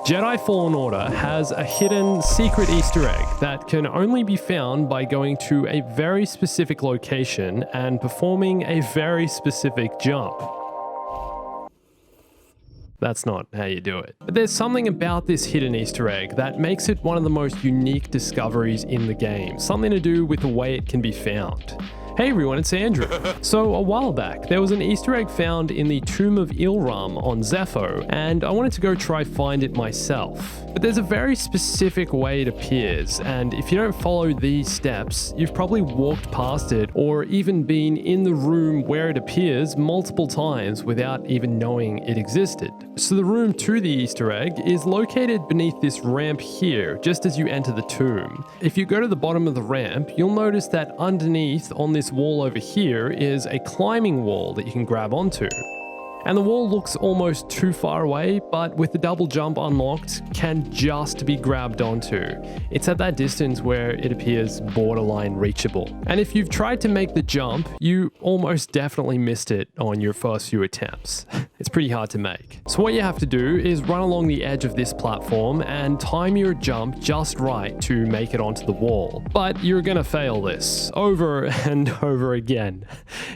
Jedi Fallen Order has a hidden secret Easter egg that can only be found by going to a very specific location and performing a very specific jump. That's not how you do it. But there's something about this hidden Easter egg that makes it one of the most unique discoveries in the game, something to do with the way it can be found. Hey everyone, it's Andrew. So a while back, there was an Easter egg found in the Tomb of Ilram on Zepho, and I wanted to go try find it myself. But there's a very specific way it appears, and if you don't follow these steps, you've probably walked past it or even been in the room where it appears multiple times without even knowing it existed. So the room to the Easter egg is located beneath this ramp here, just as you enter the tomb. If you go to the bottom of the ramp, you'll notice that underneath on this wall over here is a climbing wall that you can grab onto. And the wall looks almost too far away, but with the double jump unlocked, can just be grabbed onto. It's at that distance where it appears borderline reachable. And if you've tried to make the jump, you almost definitely missed it on your first few attempts. It's pretty hard to make. So what you have to do is run along the edge of this platform and time your jump just right to make it onto the wall. But you're gonna fail this over and over again.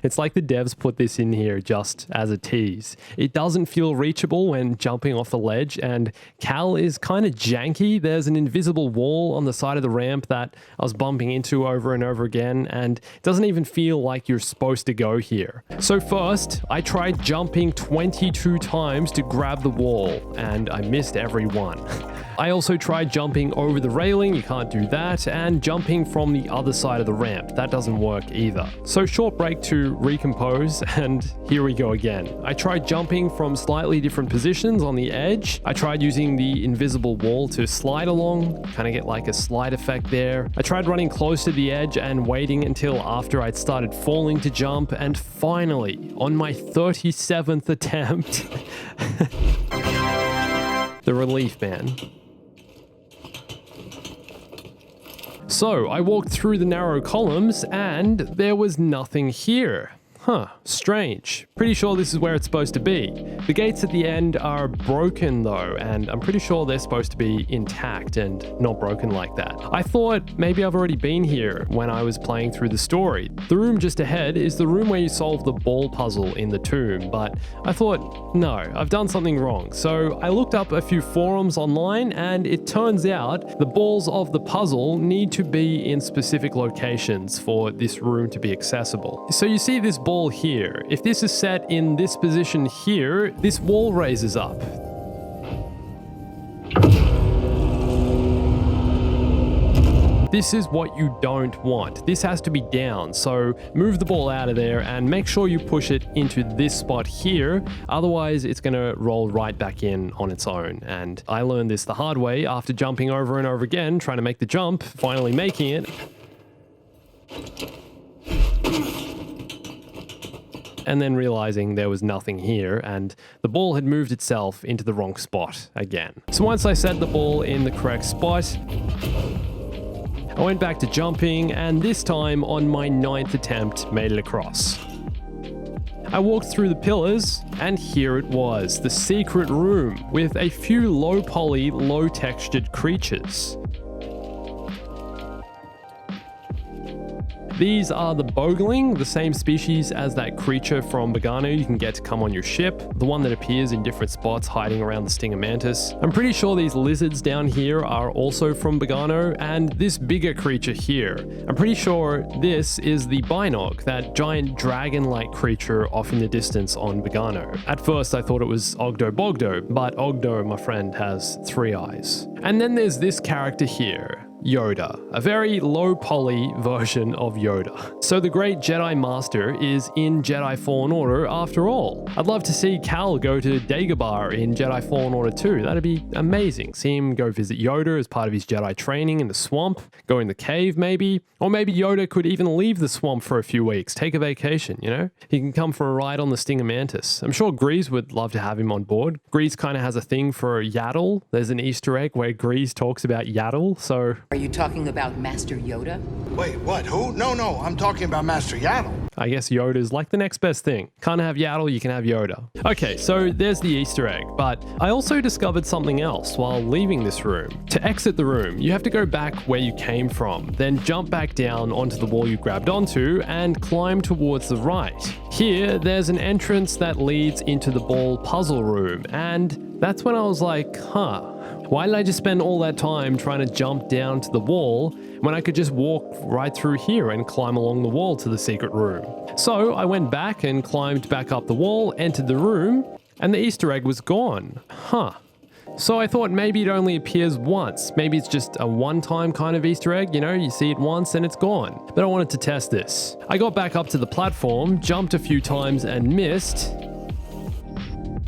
It's like the devs put this in here just as a tease. It doesn't feel reachable when jumping off the ledge, and Cal is kind of janky. There's an invisible wall on the side of the ramp that I was bumping into over and over again, and it doesn't even feel like you're supposed to go here. So first, I tried jumping 22 times to grab the wall, and I missed every one. I also tried jumping over the railing, you can't do that, and jumping from the other side of the ramp, that doesn't work either. So short break to recompose, and here we go again. I tried jumping from slightly different positions on the edge. I tried using the invisible wall to slide along, kind of get like a slide effect there. I tried running close to the edge and waiting until after I'd started falling to jump, and finally, on my 37th attempt, the relief, man. So I walked through the narrow columns and there was nothing here. Huh, strange. Pretty sure this is where it's supposed to be. The gates at the end are broken though, and I'm pretty sure they're supposed to be intact and not broken like that. I thought maybe I've already been here when I was playing through the story. The room just ahead is the room where you solve the ball puzzle in the tomb, but I thought, no, I've done something wrong. So I looked up a few forums online, and it turns out the balls of the puzzle need to be in specific locations for this room to be accessible. So you see this ball here. If this is set in this position here, this wall raises up. This is what you don't want. This has to be down, so move the ball out of there and make sure you push it into this spot here, otherwise it's gonna roll right back in on its own. And I learned this the hard way after jumping over and over again, trying to make the jump, finally making it. And then realizing there was nothing here and the ball had moved itself into the wrong spot again. So once I set the ball in the correct spot, I went back to jumping, and this time on my 9th attempt made it across. I walked through the pillars, and here it was, the secret room with a few low poly, low textured creatures. These are the Bogling, the same species as that creature from Bogano you can get to come on your ship, the one that appears in different spots hiding around the Stinger Mantis. I'm pretty sure these lizards down here are also from Bogano, and this bigger creature here, I'm pretty sure this is the Binog, that giant dragon-like creature off in the distance on Bogano. At first I thought it was Ogdo Bogdo, but Ogdo, my friend, has 3 eyes. And then there's this character here, Yoda, a very low poly version of Yoda. So the great Jedi Master is in Jedi Fallen Order after all. I'd love to see Cal go to Dagobah in Jedi Fallen Order 2. That'd be amazing. See him go visit Yoda as part of his Jedi training in the swamp, go in the cave maybe, or maybe Yoda could even leave the swamp for a few weeks, take a vacation, you know? He can come for a ride on the Stinger Mantis. I'm sure Grease would love to have him on board. Grease kind of has a thing for Yaddle. There's an Easter egg where Grease talks about Yaddle, so... Are you talking about Master Yoda? Wait, what? Who? No, I'm talking about Master Yaddle. I guess Yoda's like the next best thing. Can't have Yaddle, you can have Yoda. Okay, so there's the Easter egg, but I also discovered something else while leaving this room. To exit the room, you have to go back where you came from, then jump back down onto the wall you grabbed onto and climb towards the right. Here, there's an entrance that leads into the ball puzzle room, and that's when I was like, why did I just spend all that time trying to jump down to the wall when I could just walk right through here and climb along the wall to the secret room? So I went back and climbed back up the wall, entered the room, and the Easter egg was gone. So I thought maybe it only appears once. Maybe it's just a one-time kind of Easter egg, you see it once and it's gone. But I wanted to test this. I got back up to the platform, jumped a few times and missed.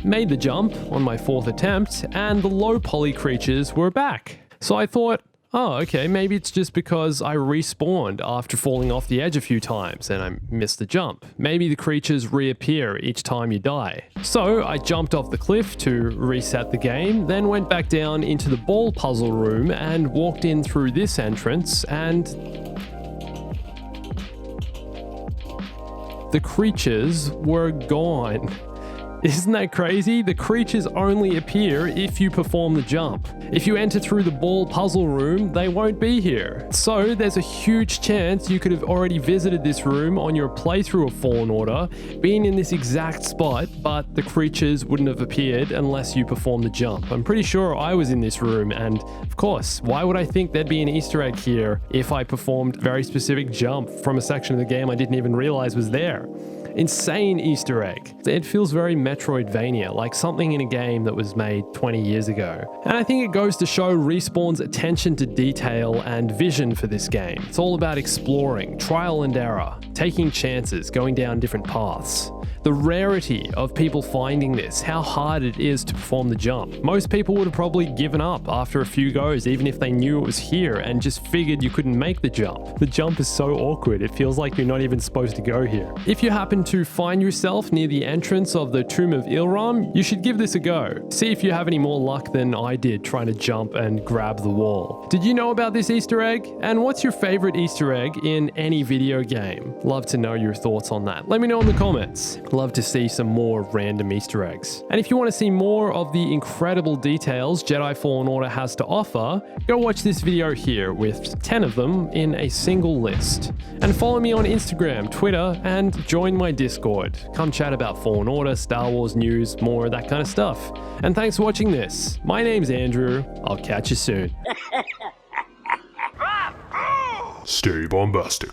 Made the jump on my 4th attempt, and the low poly creatures were back. So I thought, oh, okay, maybe it's just because I respawned after falling off the edge a few times and I missed the jump. Maybe the creatures reappear each time you die. So I jumped off the cliff to reset the game, then went back down into the ball puzzle room and walked in through this entrance, and the creatures were gone. Isn't that crazy? The creatures only appear if you perform the jump. If you enter through the ball puzzle room, they won't be here. So there's a huge chance you could have already visited this room on your playthrough of Fallen Order, been in this exact spot, but the creatures wouldn't have appeared unless you performed the jump. I'm pretty sure I was in this room, and of course, why would I think there'd be an Easter egg here if I performed a very specific jump from a section of the game I didn't even realize was there? Insane Easter egg. It feels very Metroidvania, like something in a game that was made 20 years ago. And I think it goes to show Respawn's attention to detail and vision for this game. It's all about exploring, trial and error, taking chances, going down different paths. The rarity of people finding this, how hard it is to perform the jump. Most people would have probably given up after a few goes, even if they knew it was here and just figured you couldn't make the jump. The jump is so awkward, it feels like you're not even supposed to go here. If you happen to find yourself near the entrance of the Tomb of Ilram, you should give this a go. See if you have any more luck than I did trying to jump and grab the wall. Did you know about this Easter egg? And what's your favorite Easter egg in any video game? Love to know your thoughts on that. Let me know in the comments. Love to see some more random Easter eggs. And if you want to see more of the incredible details Jedi Fallen Order has to offer, go watch this video here with 10 of them in a single list. And follow me on Instagram, Twitter, and join my Discord. Come chat about Fallen Order, Star Wars news, more of that kind of stuff. And thanks for watching this. My name's Andrew. I'll catch you soon. Stay bombastic.